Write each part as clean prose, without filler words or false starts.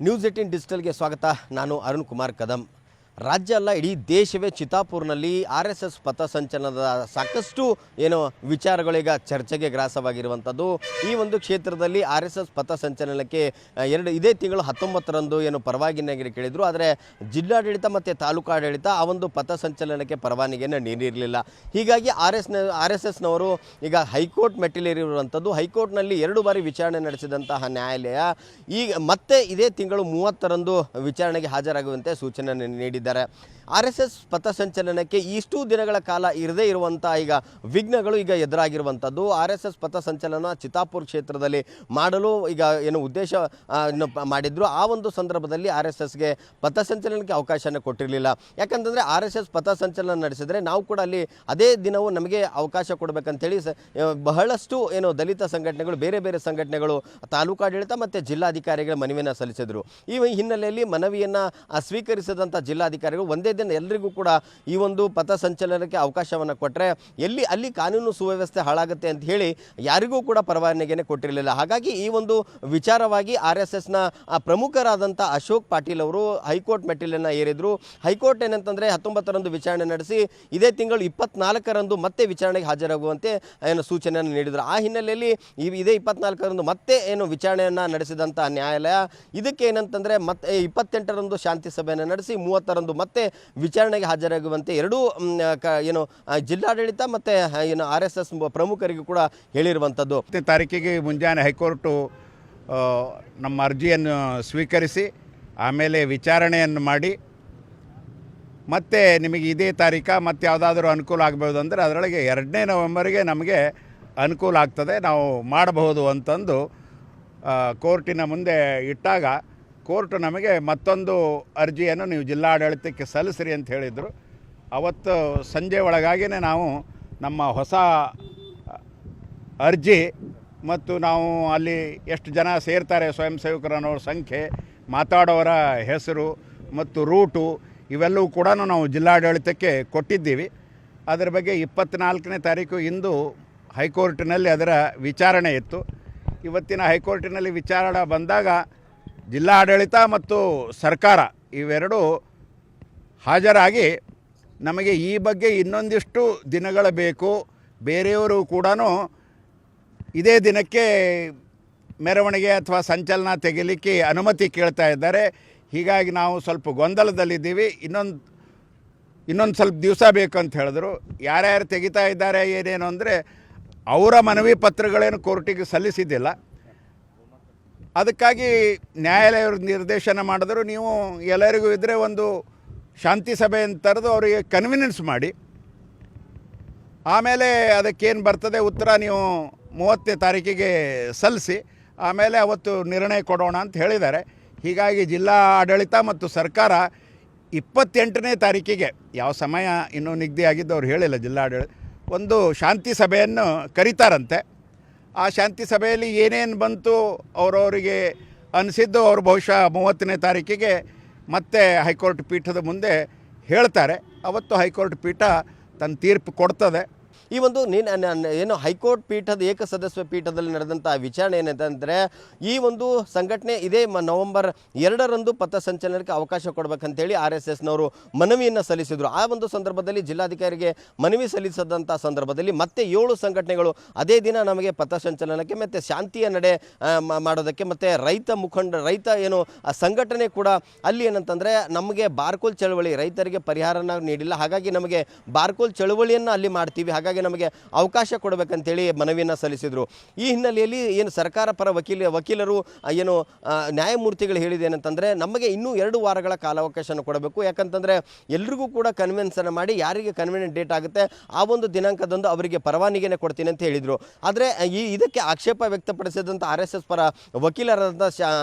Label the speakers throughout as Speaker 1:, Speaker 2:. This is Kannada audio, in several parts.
Speaker 1: ನ್ಯೂಸ್ 18 ಡಿಜಿಟಲ್ಗೆ ಸ್ವಾಗತ. ನಾನು ಅರುಣ್ ಕುಮಾರ್ ಕದಂ. ರಾಜ್ಯ ಅಲ್ಲ, ಇಡೀ ದೇಶವೇ ಚಿತ್ತಾಪುರ್ನಲ್ಲಿ RSS ಪಥಸಂಚಲನದ ಸಾಕಷ್ಟು ವಿಚಾರಗಳೀಗ ಚರ್ಚೆಗೆ ಗ್ರಾಸವಾಗಿರುವಂಥದ್ದು. ಈ ಒಂದು ಕ್ಷೇತ್ರದಲ್ಲಿ RSS ಪಥಸಂಚಲನಕ್ಕೆ ಇದೇ ತಿಂಗಳು 19ರಂದು ಪರವಾನಗಿ ಕೇಳಿದರು. ಆದರೆ ಜಿಲ್ಲಾಡಳಿತ ಮತ್ತು ತಾಲೂಕಾಡಳಿತ ಆ ಒಂದು ಪಥಸಂಚಲನಕ್ಕೆ ಪರವಾನಗಿಯನ್ನು ನೀಡಿರಲಿಲ್ಲ. ಹೀಗಾಗಿ RSSನವರು ಈಗ ಹೈಕೋರ್ಟ್ ಮೆಟ್ಟಿಲೇರಿರುವಂಥದ್ದು. ಹೈಕೋರ್ಟ್ನಲ್ಲಿ 2 ಬಾರಿ ವಿಚಾರಣೆ ನಡೆಸಿದಂತಹ ನ್ಯಾಯಾಲಯ ಈಗ ಮತ್ತೆ ಇದೇ ತಿಂಗಳು 30ರಂದು ವಿಚಾರಣೆಗೆ ಹಾಜರಾಗುವಂತೆ ಸೂಚನೆ ನೀಡಿದ್ದಾರೆ. RSS ಪಥಸಂಚಲನಕ್ಕೆ ಇಷ್ಟು ದಿನಗಳ ಕಾಲ ಇರದೇ ಇರುವಂಥ ಈಗ ವಿಘ್ನಗಳು ಈಗ ಎದುರಾಗಿರುವಂಥದ್ದು. RSS ಪಥಸಂಚಲನ ಚಿತ್ತಾಪುರ್ ಕ್ಷೇತ್ರದಲ್ಲಿ ಮಾಡಲು ಈಗ ಉದ್ದೇಶ ಮಾಡಿದ್ರು. ಆ ಒಂದು ಸಂದರ್ಭದಲ್ಲಿ RSSಗೆ ಪಥಸಂಚಲನಕ್ಕೆ ಅವಕಾಶನ ಕೊಟ್ಟಿರಲಿಲ್ಲ. ಯಾಕಂತಂದರೆ RSS ಪಥಸಂಚಲನ ನಡೆಸಿದರೆ ನಾವು ಕೂಡ ಅಲ್ಲಿ ಅದೇ ದಿನವೂ ನಮಗೆ ಅವಕಾಶ ಕೊಡಬೇಕಂತೇಳಿ ಬಹಳಷ್ಟು ದಲಿತ ಸಂಘಟನೆಗಳು, ಬೇರೆ ಬೇರೆ ಸಂಘಟನೆಗಳು ತಾಲೂಕಾಡಳಿತ ಮತ್ತು ಜಿಲ್ಲಾಧಿಕಾರಿಗಳ ಮನವಿಯನ್ನು ಸಲ್ಲಿಸಿದರು. ಈ ಹಿನ್ನೆಲೆಯಲ್ಲಿ ಮನವಿಯನ್ನು ಸ್ವೀಕರಿಸಿದಂಥ ಜಿಲ್ಲಾಧಿಕಾರಿಗಳು ಒಂದೇ ದಿನ ಎಲ್ಲರಿಗೂ ಕೂಡ ಈ ಒಂದು ಪಥಸಂಚಲನಕ್ಕೆ ಅವಕಾಶವನ್ನು ಕೊಟ್ಟರೆ ಅಲ್ಲಿ ಕಾನೂನು ಸುವ್ಯವಸ್ಥೆ ಹಾಳಾಗುತ್ತೆ ಅಂತ ಹೇಳಿ ಯಾರಿಗೂ ಕೂಡ ಪರವಾನಗಿಯನ್ನು ಕೊಟ್ಟಿರಲಿಲ್ಲ. ಹಾಗಾಗಿ ಈ ಒಂದು ವಿಚಾರವಾಗಿ RSSನ ಪ್ರಮುಖರಾದಂಥ ಅಶೋಕ್ ಪಾಟೀಲ್ ಅವರು ಹೈಕೋರ್ಟ್ ಮೆಟ್ಟಿಲನ್ನು ಏರಿದ್ರು. ಹೈಕೋರ್ಟ್ ಏನಂತಂದರೆ 19ರಂದು ವಿಚಾರಣೆ ನಡೆಸಿ ಇದೇ ತಿಂಗಳು 24ರಂದು ಮತ್ತೆ ವಿಚಾರಣೆಗೆ ಹಾಜರಾಗುವಂತೆ ಸೂಚನೆಯನ್ನು ನೀಡಿದರು. ಆ ಹಿನ್ನೆಲೆಯಲ್ಲಿ ಇದೇ 24ರಂದು ಮತ್ತೆ ವಿಚಾರಣೆಯನ್ನು ನಡೆಸಿದಂಥ ನ್ಯಾಯಾಲಯ ಇದಕ್ಕೆ ಏನಂತಂದರೆ ಮತ್ತೆ 28ರಂದು ಶಾಂತಿ ಸಭೆಯನ್ನು ನಡೆಸಿ 30ರಂದು ಮತ್ತೆ ವಿಚಾರಣೆಗೆ ಹಾಜರಾಗುವಂತೆ ಎರಡೂ ಜಿಲ್ಲಾಡಳಿತ ಮತ್ತು RSS ಪ್ರಮುಖರಿಗೂ ಕೂಡ ಹೇಳಿರುವಂಥದ್ದು.
Speaker 2: ತಾರೀಕಿಗೆ ಮುಂಜಾನೆ ಹೈಕೋರ್ಟು ನಮ್ಮ ಅರ್ಜಿಯನ್ನು ಸ್ವೀಕರಿಸಿ ಆಮೇಲೆ ವಿಚಾರಣೆಯನ್ನು ಮಾಡಿ ಮತ್ತೆ ನಿಮಗೆ ಇದೇ ಮತ್ತು ಯಾವುದಾದ್ರೂ ಅನುಕೂಲ ಆಗ್ಬೋದು ಅಂದರೆ ಅದರೊಳಗೆ 2ನೇ ನವೆಂಬರ್ಗೆ ನಮಗೆ ಅನುಕೂಲ ಆಗ್ತದೆ, ನಾವು ಮಾಡಬಹುದು ಅಂತಂದು ಕೋರ್ಟಿನ ಮುಂದೆ ಇಟ್ಟಾಗ ಕೋರ್ಟ್ ನಮಗೆ ಮತ್ತೊಂದು ಅರ್ಜಿಯನ್ನು ನೀವು ಜಿಲ್ಲಾಡಳಿತಕ್ಕೆ ಸಲ್ಲಿಸ್ರಿ ಅಂತ ಹೇಳಿದರು. ಅವತ್ತು ಸಂಜೆ ಒಳಗಾಗಿಯೇ ನಾವು ನಮ್ಮ ಹೊಸ ಅರ್ಜಿ ಮತ್ತು ನಾವು ಅಲ್ಲಿ ಎಷ್ಟು ಜನ ಸೇರ್ತಾರೆ ಸ್ವಯಂ ಸೇವಕರು ಅನ್ನೋ ಸಂಖ್ಯೆ, ಮಾತಾಡೋರ ಹೆಸರು ಮತ್ತು ರೂಟು ಇವೆಲ್ಲವೂ ಕೂಡ ನಾವು ಜಿಲ್ಲಾಡಳಿತಕ್ಕೆ ಕೊಟ್ಟಿದ್ದೀವಿ. ಅದರ ಬಗ್ಗೆ 24ನೇ ತಾರೀಕು ಇಂದು ಹೈಕೋರ್ಟಿನಲ್ಲಿ ಅದರ ವಿಚಾರಣೆ ಇತ್ತು. ಇವತ್ತಿನ ಹೈಕೋರ್ಟಿನಲ್ಲಿ ವಿಚಾರಣೆ ಬಂದಾಗ ಜಿಲ್ಲಾಡಳಿತ ಮತ್ತು ಸರ್ಕಾರ ಇವೆರಡೂ ಹಾಜರಾಗಿ ನಮಗೆ ಈ ಬಗ್ಗೆ ಇನ್ನೊಂದಿಷ್ಟು ದಿನಗಳ ಬೇಕು, ಬೇರೆಯವರು ಕೂಡ ಇದೇ ದಿನಕ್ಕೆ ಮೆರವಣಿಗೆ ಅಥವಾ ಸಂಚಲನ ತೆಗಿಲಿಕ್ಕೆ ಅನುಮತಿ ಕೇಳ್ತಾ ಇದ್ದಾರೆ. ಹೀಗಾಗಿ ನಾವು ಸ್ವಲ್ಪ ಗೊಂದಲದಲ್ಲಿದ್ದೀವಿ, ಇನ್ನೊಂದು ಸ್ವಲ್ಪ ದಿವಸ ಬೇಕು ಅಂತ ಹೇಳಿದ್ರು. ಯಾರ್ಯಾರು ತೆಗಿತಾ ಇದ್ದಾರೆ ಏನೇನು ಅಂದರೆ ಅವರ ಮನವಿ ಪತ್ರಗಳೇನು ಕೋರ್ಟಿಗೆ ಸಲ್ಲಿಸಿದ್ದಿಲ್ಲ. ಅದಕ್ಕಾಗಿ ನ್ಯಾಯಾಲಯವರು ನಿರ್ದೇಶನ ಮಾಡಿದ್ರು, ನೀವು ಎಲ್ಲರಿಗೂ ಇದ್ದರೆ ಒಂದು ಶಾಂತಿ ಸಭೆ ಅಂತ ತರೆದು ಅವರಿಗೆ ಕನ್ವಿನೆನ್ಸ್ ಮಾಡಿ ಆಮೇಲೆ ಅದಕ್ಕೇನು ಬರ್ತದೆ ಉತ್ತರ ನೀವು 30ನೇ ತಾರೀಕಿಗೆ ಸಲ್ಲಿಸಿ ಆಮೇಲೆ ಅವತ್ತು ನಿರ್ಣಯ ಕೊಡೋಣ ಅಂತ ಹೇಳಿದ್ದಾರೆ. ಹೀಗಾಗಿ ಜಿಲ್ಲಾ ಆಡಳಿತ ಮತ್ತು ಸರ್ಕಾರ 28ನೇ ತಾರೀಕಿಗೆ ಯಾವ ಸಮಯ ಇನ್ನೂ ನಿಗದಿಯಾಗಿದ್ದು ಅವ್ರು ಹೇಳಿಲ್ಲ, ಜಿಲ್ಲಾಡಳಿತ ಒಂದು ಶಾಂತಿ ಸಭೆಯನ್ನು ಕರೀತಾರಂತೆ. ಆ ಶಾಂತಿ ಸಭೆಯಲ್ಲಿ ಏನೇನು ಬಂತು ಅವರವರಿಗೆ ಅನಿಸಿದ್ದು ಅವರು ಬಹುಶಃ 30ನೇ ತಾರೀಕಿಗೆ ಮತ್ತೆ ಹೈಕೋರ್ಟ್ ಪೀಠದ ಮುಂದೆ ಹೇಳ್ತಾರೆ. ಅವತ್ತು ಹೈಕೋರ್ಟ್ ಪೀಠ ತನ್ನ ತೀರ್ಪು ಕೊಡ್ತದೆ.
Speaker 1: ಈ ಒಂದು ಹೈಕೋರ್ಟ್ ಪೀಠದ ಏಕಸದಸ್ಯ ಪೀಠದಲ್ಲಿ ನಡೆದಂಥ ವಿಚಾರಣೆ ಏನಂತಂದರೆ ಈ ಒಂದು ಸಂಘಟನೆ ಇದೇ ನವೆಂಬರ್ 2ರಂದು ಪಥಸಂಚಲನಕ್ಕೆ ಅವಕಾಶ ಕೊಡಬೇಕಂತೇಳಿ RSSನವರು ಮನವಿಯನ್ನು ಸಲ್ಲಿಸಿದರು. ಆ ಒಂದು ಸಂದರ್ಭದಲ್ಲಿ ಜಿಲ್ಲಾಧಿಕಾರಿಗೆ ಮನವಿ ಸಲ್ಲಿಸಿದಂಥ ಸಂದರ್ಭದಲ್ಲಿ ಮತ್ತೆ 7 ಸಂಘಟನೆಗಳು ಅದೇ ದಿನ ನಮಗೆ ಪಥಸಂಚಲನಕ್ಕೆ ಮತ್ತು ಶಾಂತಿಯ ನಡೆ ಮಾಡೋದಕ್ಕೆ ಮತ್ತು ರೈತ ಸಂಘಟನೆ ಕೂಡ ಅಲ್ಲಿ ಏನಂತಂದರೆ ನಮಗೆ ಬಾರ್ಕೋಲ್ ಚಳವಳಿ, ರೈತರಿಗೆ ಪರಿಹಾರನ ನೀಡಿಲ್ಲ, ಹಾಗಾಗಿ ನಮಗೆ ಬಾರ್ಕೋಲ್ ಚಳವಳಿಯನ್ನು ಅಲ್ಲಿ ಮಾಡ್ತೀವಿ, ಹಾಗಾಗಿ ನಮಗೆ ಅವಕಾಶ ಕೊಡಬೇಕಂತೇಳಿ ಮನವಿಯನ್ನು ಸಲ್ಲಿಸಿದರು. ಈ ಹಿನ್ನೆಲೆಯಲ್ಲಿ ಸರ್ಕಾರ ಪರ ವಕೀಲರು ನ್ಯಾಯಮೂರ್ತಿಗಳು ಹೇಳಿದೇನಂತಂದರೆ ನಮಗೆ ಇನ್ನೂ 2 ವಾರಗಳ ಕಾಲಾವಕಾಶನ ಕೊಡಬೇಕು. ಯಾಕಂತಂದರೆ ಎಲ್ರಿಗೂ ಕೂಡ ಕನ್ವಿನ್ಸನ್ನು ಮಾಡಿ ಯಾರಿಗೆ ಕನ್ವಿನೆಂಟ್ ಡೇಟ್ ಆಗುತ್ತೆ ಆ ಒಂದು ದಿನಾಂಕದಂದು ಅವರಿಗೆ ಪರವಾನಗಿಯನ್ನು ಕೊಡ್ತೀನಿ ಅಂತ ಹೇಳಿದರು. ಆದರೆ ಇದಕ್ಕೆ ಆಕ್ಷೇಪ ವ್ಯಕ್ತಪಡಿಸಿದಂಥ RSS ಪರ ವಕೀಲರಾದಂಥ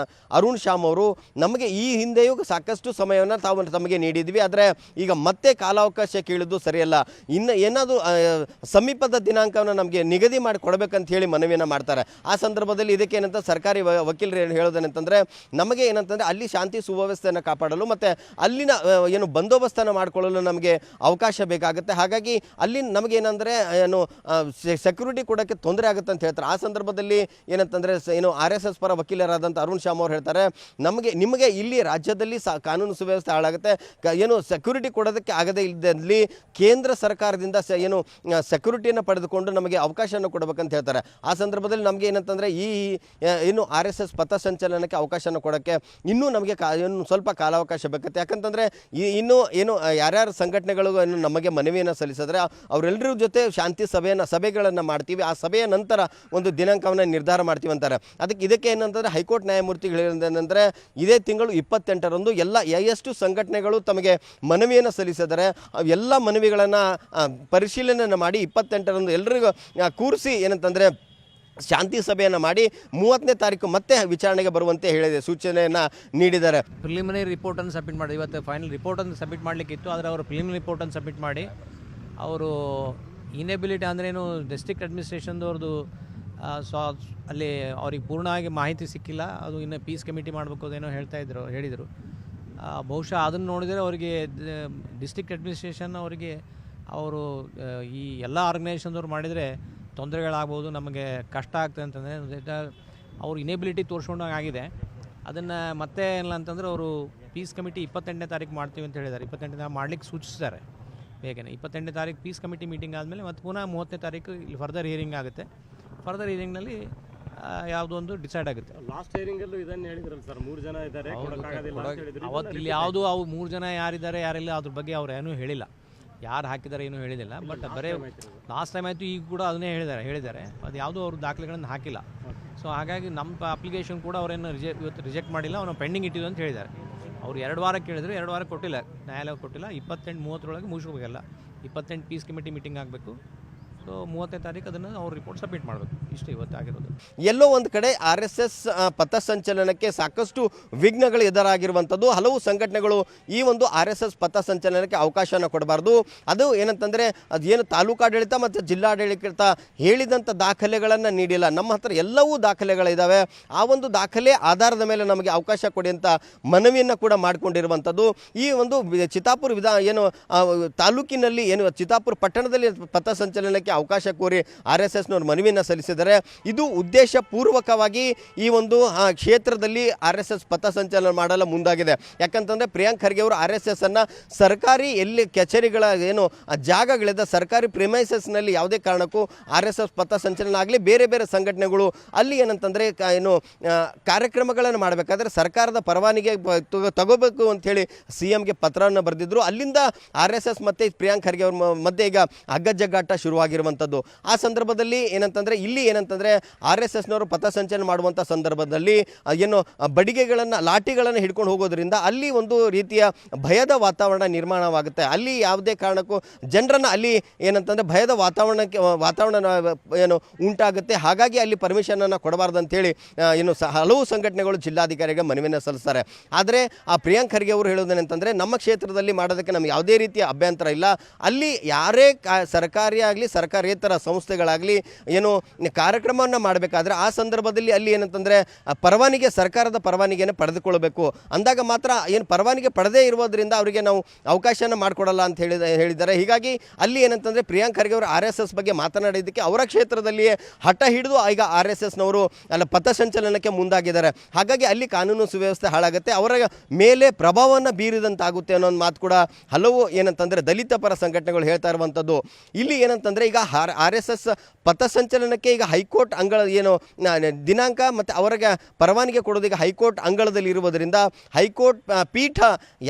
Speaker 1: ಅರುಣ್ ಶ್ಯಾಮ್ ಅವರು ನಮಗೆ ಈ ಹಿಂದೆಯೂ ಸಾಕಷ್ಟು ಸಮಯವನ್ನು ತಮಗೆ ನೀಡಿದ್ವಿ, ಆದರೆ ಈಗ ಮತ್ತೆ ಕಾಲಾವಕಾಶ ಕೇಳಿದ್ದು ಸರಿಯಲ್ಲ, ಇನ್ನು ಏನಾದರೂ ಸಮೀಪದ ದಿನಾಂಕವನ್ನು ನಮಗೆ ನಿಗದಿ ಮಾಡಿ ಕೊಡಬೇಕಂತ ಹೇಳಿ ಮನವಿಯನ್ನು ಮಾಡ್ತಾರೆ. ಆ ಸಂದರ್ಭದಲ್ಲಿ ಇದಕ್ಕೆ ಏನಂತ ಸರ್ಕಾರಿ ವಕೀಲರು ಏನು ಹೇಳೋದೇನಂತಂದರೆ, ನಮಗೆ ಏನಂತಂದರೆ ಅಲ್ಲಿ ಶಾಂತಿ ಸುವ್ಯವಸ್ಥೆಯನ್ನು ಕಾಪಾಡಲು ಮತ್ತು ಅಲ್ಲಿನ ಏನು ಬಂದೋಬಸ್ತನ್ನು ಮಾಡಿಕೊಳ್ಳಲು ನಮಗೆ ಅವಕಾಶ ಬೇಕಾಗುತ್ತೆ. ಹಾಗಾಗಿ ಅಲ್ಲಿ ನಮಗೇನೆಂದರೆ ಏನು ಸೆಕ್ಯೂರಿಟಿ ಕೊಡೋಕ್ಕೆ ತೊಂದರೆ ಆಗುತ್ತೆ ಅಂತ ಹೇಳ್ತಾರೆ. ಆ ಸಂದರ್ಭದಲ್ಲಿ ಏನಂತಂದರೆ ಏನು RSS ಪರ ವಕೀಲರಾದಂಥ ಅರುಣ್ ಶ್ಯಾಮ್ ಅವರು ಹೇಳ್ತಾರೆ, ನಿಮಗೆ ಇಲ್ಲಿ ರಾಜ್ಯದಲ್ಲಿ ಕಾನೂನು ಸುವ್ಯವಸ್ಥೆ ಹಾಳಾಗುತ್ತೆ, ಏನು ಸೆಕ್ಯೂರಿಟಿ ಕೊಡೋದಕ್ಕೆ ಆಗದೇ ಇದ್ದಲ್ಲಿ ಕೇಂದ್ರ ಸರ್ಕಾರದಿಂದ ಏನು ಸೆಕ್ಯೂರಿಟಿಯನ್ನು ಪಡೆದುಕೊಂಡು ನಮಗೆ ಅವಕಾಶವನ್ನು ಕೊಡಬೇಕಂತ ಹೇಳ್ತಾರೆ. ಆ ಸಂದರ್ಭದಲ್ಲಿ ನಮಗೆ ಏನಂತಂದರೆ ಈ ಏನು RSS ಪಥಸಂಚಲನಕ್ಕೆ ಅವಕಾಶನ ಕೊಡೋಕ್ಕೆ ಇನ್ನೂ ನಮಗೆ ಏನು ಸ್ವಲ್ಪ ಕಾಲಾವಕಾಶ ಬೇಕತ್ತೆ. ಯಾಕಂತಂದರೆ ಇನ್ನೂ ಏನು ಯಾರ್ಯಾರು ಸಂಘಟನೆಗಳು ನಮಗೆ ಮನವಿಯನ್ನು ಸಲ್ಲಿಸಿದ್ರೆ ಅವರೆಲ್ಲರ ಜೊತೆ ಶಾಂತಿ ಸಭೆಗಳನ್ನು ಮಾಡ್ತೀವಿ. ಆ ಸಭೆಯ ನಂತರ ಒಂದು ದಿನಾಂಕವನ್ನು ನಿರ್ಧಾರ ಮಾಡ್ತೀವಿ ಅಂತಾರೆ. ಇದಕ್ಕೆ ಏನಂತಂದರೆ ಹೈಕೋರ್ಟ್ ನ್ಯಾಯಮೂರ್ತಿಗಳು ಹೇಳಿದಂದರೆ ಇದೇ ತಿಂಗಳು 28ರಂದು ಎಲ್ಲ ಎಷ್ಟು ಸಂಘಟನೆಗಳು ತಮಗೆ ಮನವಿಯನ್ನು ಸಲ್ಲಿಸಿದರೆ ಎಲ್ಲ ಮನವಿಗಳನ್ನು ಪರಿಶೀಲನೆಯನ್ನು ಮಾಡಿ 28ರಂದು ಎಲ್ಲರಿಗೂ ಕೂರಿಸಿ ಏನಂತಂದರೆ ಶಾಂತಿ ಸಭೆಯನ್ನು ಮಾಡಿ 30ನೇ ತಾರೀಕು ಮತ್ತೆ ವಿಚಾರಣೆಗೆ ಬರುವಂತೆ ಹೇಳಿದೆ, ಸೂಚನೆಯನ್ನು ನೀಡಿದ್ದಾರೆ.
Speaker 3: ಪ್ರಿಲಿಮಿನರಿ ರಿಪೋರ್ಟನ್ನು ಸಬ್ಮಿಟ್ ಮಾಡಿ, ಇವತ್ತು ಫೈನಲ್ ರಿಪೋರ್ಟನ್ನು ಸಬ್ಮಿಟ್ ಮಾಡಲಿಕ್ಕಿತ್ತು. ಆದರೆ ಅವರು ಪ್ರಿಲಿಮಿನರಿ ರಿಪೋರ್ಟನ್ನು ಸಬ್ಮಿಟ್ ಮಾಡಿ ಅವರು ಇನೆಬಿಲಿಟಿ ಅಂದ್ರೇನು ಡಿಸ್ಟ್ರಿಕ್ಟ್ ಅಡ್ಮಿನಿಸ್ಟ್ರೇಷನ್ದವ್ರದ್ದು ಅಲ್ಲಿ ಅವ್ರಿಗೆ ಪೂರ್ಣವಾಗಿ ಮಾಹಿತಿ ಸಿಕ್ಕಿಲ್ಲ, ಅದು ಇನ್ನು ಪೀಸ್ ಕಮಿಟಿ ಮಾಡಬೇಕು ಅದೇನೋ ಹೇಳಿದರು. ಬಹುಶಃ ಅದನ್ನು ನೋಡಿದರೆ ಅವರಿಗೆ ಡಿಸ್ಟ್ರಿಕ್ಟ್ ಅಡ್ಮಿನಿಸ್ಟ್ರೇಷನ್ ಅವರಿಗೆ ಅವರು ಈ ಎಲ್ಲ ಆರ್ಗನೈಸೇಷನ್ದವ್ರು ಮಾಡಿದರೆ ತೊಂದರೆಗಳಾಗ್ಬೋದು, ನಮಗೆ ಕಷ್ಟ ಆಗ್ತದೆ ಅಂತಂದರೆ ಅವ್ರು ಇನೇಬಿಲಿಟಿ ತೋರಿಸ್ಕೊಂಡಾಗ ಆಗಿದೆ. ಅದನ್ನು ಮತ್ತೆ ಏನಿಲ್ಲ ಅಂತಂದರೆ ಅವರು ಪೀಸ್ ಕಮಿಟಿ 28ನೇ ತಾರೀಕು ಮಾಡ್ತೀವಿ ಅಂತ ಹೇಳಿದ್ದಾರೆ. 28ನೇ ತಾರೀಕು ಮಾಡಲಿಕ್ಕೆ ಸೂಚಿಸಿದ್ದಾರೆ ಬೇಗನೆ. 28ನೇ ತಾರೀಕು ಪೀಸ್ ಕಮಿಟಿ ಮೀಟಿಂಗ್ ಆದಮೇಲೆ ಮತ್ತೆ ಪುನಃ 30ನೇ ತಾರೀಕು ಇಲ್ಲಿ ಫರ್ದರ್ ಹಿಯರಿಂಗ್ ಆಗುತ್ತೆ. ಫರ್ದರ್ ಹಿಯರಿಂಗ್ನಲ್ಲಿ ಯಾವುದೋ ಒಂದು ಡಿಸೈಡ್ ಆಗುತ್ತೆ.
Speaker 4: ಲಾಸ್ಟ್ ಹಿಯರಿಂಗಲ್ಲೂ ಇದನ್ನು ಹೇಳಿದ್ರಲ್ಲ ಸರ್, 3 ಜನ ಇದ್ದಾರೆ,
Speaker 3: ಅವತ್ತು ಇಲ್ಲಿ ಯಾವುದು ಅವು 3 ಜನ ಯಾರಿದ್ದಾರೆ ಯಾರಿಲ್ಲ ಅದ್ರ ಬಗ್ಗೆ ಅವ್ರು ಏನೂ ಹೇಳಿಲ್ಲ, ಯಾರು ಹಾಕಿದ್ದಾರೆ ಏನೂ ಹೇಳಿದಿಲ್ಲ. ಬಟ್ ಬರೀ ಲಾಸ್ಟ್ ಟೈಮ್ ಆಯಿತು, ಈಗ ಕೂಡ ಅದನ್ನೇ ಹೇಳಿದ್ದಾರೆ. ಅದು ಯಾವುದೂ ಅವರು ದಾಖಲೆಗಳನ್ನು ಹಾಕಿಲ್ಲ. ಸೊ ಹಾಗಾಗಿ ನಮ್ಮ ಅಪ್ಲಿಕೇಶನ್ ಕೂಡ ಅವರೇನು ಇವತ್ತು ರಿಜೆಕ್ಟ್ ಮಾಡಿಲ್ಲ, ಅವನು ಪೆಂಡಿಂಗ್ ಇಟ್ಟಿದ್ದು ಅಂತ ಹೇಳಿದ್ದಾರೆ. ಅವ್ರು 2 ವಾರ ಕೇಳಿದ್ರು, 2 ವಾರ ಕೊಟ್ಟಿಲ್ಲ, ನ್ಯಾಯಾಲಯ ಕೊಟ್ಟಿಲ್ಲ. 28-30 ಮುಗಿಸ್ಕೋಬೇಕಲ್ಲ. 28 ಪೀಸ್ ಕಮಿಟಿ ಮೀಟಿಂಗ್ ಆಗಬೇಕು. ಸೊ 30ನೇ ತಾರೀಕು ಅದನ್ನು ಅವ್ರು ರಿಪೋರ್ಟ್ ಸಬ್ಮಿಟ್ ಮಾಡಬೇಕು. ಇಷ್ಟು ಇವತ್ತು ಆಗಿರೋದು.
Speaker 1: ಎಲ್ಲೋ ಒಂದು ಕಡೆ RSS ಪಥಸಂಚಲನಕ್ಕೆ ಸಾಕಷ್ಟು ವಿಘ್ನಗಳು ಎದುರಾಗಿರುವಂಥದ್ದು. ಹಲವು ಸಂಘಟನೆಗಳು ಈ ಒಂದು RSS ಪಥಸಂಚಲನಕ್ಕೆ ಅವಕಾಶನ ಕೊಡಬಾರ್ದು, ಅದು ಏನಂತಂದರೆ ಅದೇನು ತಾಲೂಕಾಡಳಿತ ಮತ್ತು ಜಿಲ್ಲಾಡಳಿತ ಹೇಳಿದಂಥ ದಾಖಲೆಗಳನ್ನು ನೀಡಿಲ್ಲ, ನಮ್ಮ ಹತ್ರ ಎಲ್ಲವೂ ದಾಖಲೆಗಳಿದ್ದಾವೆ, ಆ ಒಂದು ದಾಖಲೆ ಆಧಾರದ ಮೇಲೆ ನಮಗೆ ಅವಕಾಶ ಕೊಡಿ ಅಂತ ಮನವಿಯನ್ನು ಕೂಡ ಮಾಡಿಕೊಂಡಿರುವಂಥದ್ದು. ಈ ಒಂದು ಚಿತ್ತಾಪುರ ಏನು ತಾಲೂಕಿನಲ್ಲಿ ಏನು ಚಿತ್ತಾಪುರ ಪಟ್ಟಣದಲ್ಲಿ ಪಥಸಂಚಲನಕ್ಕೆ ಅವಕಾಶ ಕೋರಿ RSSನವರು ಮನವಿಯನ್ನು ಸಲ್ಲಿಸಿದ್ದಾರೆ. ಇದು ಉದ್ದೇಶಪೂರ್ವಕವಾಗಿ ಈ ಒಂದು ಕ್ಷೇತ್ರದಲ್ಲಿ RSS ಪಥಸಂಚಲನ ಮಾಡಲು ಮುಂದಾಗಿದೆ. ಯಾಕಂತಂದರೆ ಪ್ರಿಯಾಂಕ್ ಖರ್ಗೆ ಅವರು RSSನ್ನು ಸರ್ಕಾರಿ ಎಲ್ಲಿ ಕಚೇರಿಗಳ ಏನು ಜಾಗಗಳಿದೆ, ಸರ್ಕಾರಿ ಪ್ರಿಮೈಸಸ್ನಲ್ಲಿ ಯಾವುದೇ ಕಾರಣಕ್ಕೂ RSS ಪಥಸಂಚಲನ ಆಗಲಿ ಬೇರೆ ಬೇರೆ ಸಂಘಟನೆಗಳು ಅಲ್ಲಿ ಏನಂತಂದರೆ ಏನು ಕಾರ್ಯಕ್ರಮಗಳನ್ನು ಮಾಡಬೇಕಾದ್ರೆ ಸರ್ಕಾರದ ಪರವಾನಿಗೆ ತಗೋಬೇಕು ಅಂಥೇಳಿ CMಗೆ ಪತ್ರವನ್ನು ಬರೆದಿದ್ದರು. ಅಲ್ಲಿಂದ RSS ಮತ್ತು ಪ್ರಿಯಾಂಕ್ ಖರ್ಗೆ ಅವ್ರ ಮಧ್ಯೆ ಈಗ ಹಗ್ಗಜಗ್ಗಾಟ ಶುರುವಾಗಿರುವಂಥದ್ದು. ಆ ಸಂದರ್ಭದಲ್ಲಿ ಏನಂತಂದರೆ ಇಲ್ಲಿ ಏನಂತಂದರೆ RSSನವರು ಪಥಸಂಚಲನ ಮಾಡುವಂಥ ಸಂದರ್ಭದಲ್ಲಿ ಏನು ಬಡಿಗೆಗಳನ್ನು ಲಾಠಿಗಳನ್ನು ಹಿಡ್ಕೊಂಡು ಹೋಗೋದ್ರಿಂದ ಅಲ್ಲಿ ಒಂದು ರೀತಿಯ ಭಯದ ವಾತಾವರಣ ನಿರ್ಮಾಣವಾಗುತ್ತೆ. ಅಲ್ಲಿ ಯಾವುದೇ ಕಾರಣಕ್ಕೂ ಜನರನ್ನು ಅಲ್ಲಿ ಏನಂತಂದರೆ ಭಯದ ವಾತಾವರಣ ಏನು ಉಂಟಾಗುತ್ತೆ. ಹಾಗಾಗಿ ಅಲ್ಲಿ ಪರ್ಮಿಷನನ್ನು ಕೊಡಬಾರ್ದು ಅಂತೇಳಿ ಏನು ಹಲವು ಸಂಘಟನೆಗಳು ಜಿಲ್ಲಾಧಿಕಾರಿಗೆ ಮನವಿಯನ್ನು ಸಲ್ಲಿಸ್ತಾರೆ. ಆದರೆ ಆ ಪ್ರಿಯಾಂಕ್ ಖರ್ಗೆ ಅವರು ಹೇಳೋದೇನೆಂತಂದರೆ ನಮ್ಮ ಕ್ಷೇತ್ರದಲ್ಲಿ ಮಾಡೋದಕ್ಕೆ ನಮ್ಗೆ ಯಾವುದೇ ರೀತಿಯ ಅಭ್ಯಂತರ ಇಲ್ಲ, ಅಲ್ಲಿ ಯಾರೇ ಸರ್ಕಾರಿ ಆಗಲಿ ಸರ್ಕಾರೇತರ ಸಂಸ್ಥೆಗಳಾಗಲಿ ಏನು ಕಾರ್ಯಕ್ರಮವನ್ನು ಮಾಡಬೇಕಾದ್ರೆ ಆ ಸಂದರ್ಭದಲ್ಲಿ ಅಲ್ಲಿ ಏನಂತಂದರೆ ಪರವಾನಿಗೆ ಸರ್ಕಾರದ ಪರವಾನಿಗೆಯನ್ನು ಪಡೆದುಕೊಳ್ಳಬೇಕು, ಅಂದಾಗ ಮಾತ್ರ ಏನು ಪರವಾನಿಗೆ ಪಡೆದೇ ಇರೋದ್ರಿಂದ ಅವರಿಗೆ ನಾವು ಅವಕಾಶನ ಮಾಡಿಕೊಡಲ್ಲ ಅಂತ ಹೇಳಿದ್ದಾರೆ. ಹೀಗಾಗಿ ಅಲ್ಲಿ ಏನಂತಂದರೆ ಪ್ರಿಯಾಂಕ್ ಖರ್ಗೆ ಅವರು RSS ಬಗ್ಗೆ ಮಾತನಾಡಿದ್ದಕ್ಕೆ ಅವರ ಕ್ಷೇತ್ರದಲ್ಲಿಯೇ ಹಠ ಹಿಡಿದು ಈಗ RSSನವರು ಅಲ್ಲ ಪಥಸಂಚಲನಕ್ಕೆ ಮುಂದಾಗಿದ್ದಾರೆ. ಹಾಗಾಗಿ ಅಲ್ಲಿ ಕಾನೂನು ಸುವ್ಯವಸ್ಥೆ ಹಾಳಾಗುತ್ತೆ, ಅವರ ಮೇಲೆ ಪ್ರಭಾವವನ್ನು ಬೀರಿದಂತಾಗುತ್ತೆ ಅನ್ನೋ ಒಂದು ಮಾತು ಕೂಡ ಹಲವು ಏನಂತಂದರೆ ದಲಿತ ಪರ ಸಂಘಟನೆಗಳು ಹೇಳ್ತಾ ಇರುವಂಥದ್ದು. ಇಲ್ಲಿ ಏನಂತಂದರೆ ಈಗ RSS ಪಥಸಂಚಲನಕ್ಕೆ ಈಗ ಹೈಕೋರ್ಟ್ ಅಂಗಳ ಏನು ದಿನಾಂಕ ಮತ್ತು ಅವರಿಗೆ ಪರವಾನಿಗೆ ಕೊಡೋದೀಗ ಹೈಕೋರ್ಟ್ ಅಂಗಳದಲ್ಲಿ ಇರುವುದರಿಂದ ಹೈಕೋರ್ಟ್ ಪೀಠ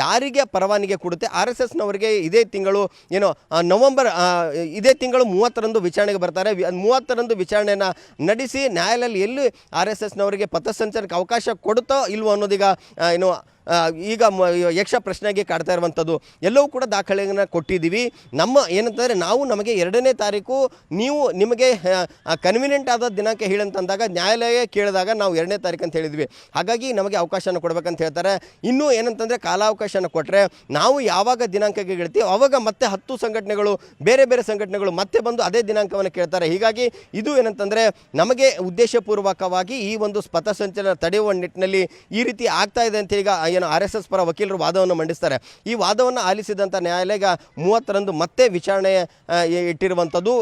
Speaker 1: ಯಾರಿಗೆ ಪರವಾನಿಗೆ ಕೊಡುತ್ತೆ RSSನವರಿಗೆ ಇದೇ ತಿಂಗಳು ಏನು ನವೆಂಬರ್ ಇದೇ ತಿಂಗಳು 30ರಂದು ವಿಚಾರಣೆಗೆ ಬರ್ತಾರೆ. 30ರಂದು ವಿಚಾರಣೆಯನ್ನು ನಡೆಸಿ ನ್ಯಾಯಾಲಯದಲ್ಲಿ ಎಲ್ಲಿ RSSನವರಿಗೆ ಪಥಸಂಚಲನಕ್ಕೆ ಅವಕಾಶ ಕೊಡುತ್ತೋ ಇಲ್ವೋ ಅನ್ನೋದೀಗ ಏನು ಈಗ ಯಕ್ಷ ಪ್ರಶ್ನೆಗೆ ಕಾಡ್ತಾ ಇರುವಂಥದ್ದು ಎಲ್ಲವೂ ಕೂಡ ದಾಖಲೆಯನ್ನು ಕೊಟ್ಟಿದ್ದೀವಿ. ಏನಂತಂದರೆ ನಮಗೆ 2ನೇ ತಾರೀಕು ನಿಮಗೆ ಕನ್ವಿನಿಯೆಂಟ್ ಆದ ದಿನಾಂಕ ಹೇಳಂತಂದಾಗ ನ್ಯಾಯಾಲಯ ಕೇಳಿದಾಗ ನಾವು 2ನೇ ತಾರೀಕು ಅಂತ ಹೇಳಿದ್ವಿ. ಹಾಗಾಗಿ ನಮಗೆ ಅವಕಾಶನ ಕೊಡಬೇಕಂತ ಹೇಳ್ತಾರೆ. ಇನ್ನೂ ಏನಂತಂದರೆ ಕಾಲಾವಕಾಶನ ಕೊಟ್ಟರೆ ನಾವು ಯಾವಾಗ ದಿನಾಂಕಕ್ಕೆ ಹೇಳ್ತೀವಿ ಆವಾಗ ಮತ್ತೆ 10 ಸಂಘಟನೆಗಳು ಬೇರೆ ಬೇರೆ ಸಂಘಟನೆಗಳು ಮತ್ತೆ ಬಂದು ಅದೇ ದಿನಾಂಕವನ್ನು ಕೇಳ್ತಾರೆ. ಹೀಗಾಗಿ ಇದು ಏನಂತಂದರೆ ನಮಗೆ ಉದ್ದೇಶಪೂರ್ವಕವಾಗಿ ಈ ಒಂದು ಪಥಸಂಚಲನ ತಡೆಯುವ ನಿಟ್ಟಿನಲ್ಲಿ ಈ ರೀತಿ ಆಗ್ತಾ ಇದೆ ಅಂತ ಈಗ RSS ಪರ ವಕೀಲರು ವಾದವನ್ನು ಮಂಡಿಸ್ತಾರೆ. ಈ ವಾದವನ್ನು ಆಲಿಸಿದಂಥ ನ್ಯಾಯಾಲಯ 30ರಂದು ಮತ್ತೆ ವಿಚಾರಣೆ ಇಟ್ಟಿರುವಂಥದ್ದು.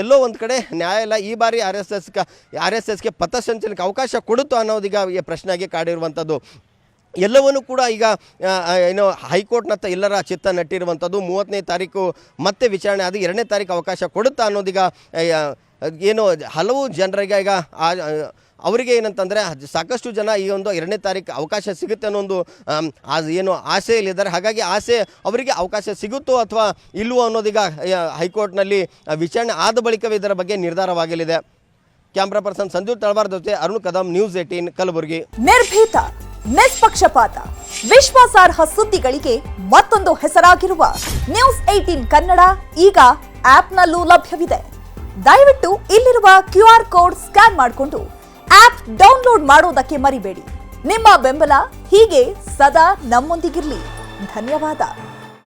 Speaker 1: ಎಲ್ಲೋ ಒಂದು ಕಡೆ ನ್ಯಾಯಾಲಯ ಈ ಬಾರಿ RSSಗೆ ಪಥಸಂಚಲನಕ್ಕೆ ಅವಕಾಶ ಕೊಡುತ್ತೋ ಅನ್ನೋದೀಗ ಪ್ರಶ್ನೆಯಾಗಿ ಕಾಡಿರುವಂಥದ್ದು. ಎಲ್ಲವನ್ನೂ ಕೂಡ ಈಗ ಹೈಕೋರ್ಟ್ನತ್ತ ಎಲ್ಲರ ಚಿತ್ತ ನಟ್ಟಿರುವಂಥದ್ದು. 30ನೇ ತಾರೀಕು ಮತ್ತೆ ವಿಚಾರಣೆ ಅದು 2ನೇ ತಾರೀಕು ಅವಕಾಶ ಕೊಡುತ್ತಾ ಅನ್ನೋದೀಗ ಹಲವು ಜನರಿಗೆ ಈಗ ಅವರಿಗೆ ಏನಂತಂದರೆ ಸಾಕಷ್ಟು ಜನ ಈ ಒಂದು 2ನೇ ತಾರೀಕು ಅವಕಾಶ ಸಿಗುತ್ತೆ ಅನ್ನೋ ಒಂದು ಆಸೆಯಲ್ಲಿದ್ದಾರೆ. ಹಾಗಾಗಿ ಆಸೆ ಅವರಿಗೆ ಅವಕಾಶ ಸಿಗುತ್ತೋ ಅಥವಾ ಇಲ್ಲವೋ ಅನ್ನೋದೀಗ ಹೈಕೋರ್ಟ್ನಲ್ಲಿ ವಿಚಾರಣೆ ಆದ ಬಳಿಕವೇ ಇದರ ಬಗ್ಗೆ ನಿರ್ಧಾರವಾಗಲಿದೆ. ಕ್ಯಾಮ್ರಾ ಪರ್ಸನ್ ಸಂಜು ತಳವಾರ್ ಜೊತೆ ಅರುಣ್ ಕದಂ, ನ್ಯೂಸ್ 18 ಕಲಬುರಗಿ.
Speaker 5: ನಿರ್ಭೀತ, ನಿಷ್ಪಕ್ಷಪಾತ, ವಿಶ್ವಾಸಾರ್ಹ ಸುದ್ದಿಗಳಿಗೆ ಮತ್ತೊಂದು ಹೆಸರಾಗಿರುವ ನ್ಯೂಸ್ 18 ಕನ್ನಡ ಈಗ ಆಪ್ನಲ್ಲೂ ಲಭ್ಯವಿದೆ. ದಯವಿಟ್ಟು ಇಲ್ಲಿರುವ QR ಕೋಡ್ ಸ್ಕ್ಯಾನ್ ಮಾಡಿಕೊಂಡು ಆಪ್ ಡೌನ್ಲೋಡ್ ಮಾಡೋದಕ್ಕೆ ಮರಿಬೇಡಿ. ನಿಮ್ಮ ಬೆಂಬಲ ಹೀಗೆ ಸದಾ ನಮ್ಮೊಂದಿಗಿರಲಿ. ಧನ್ಯವಾದ.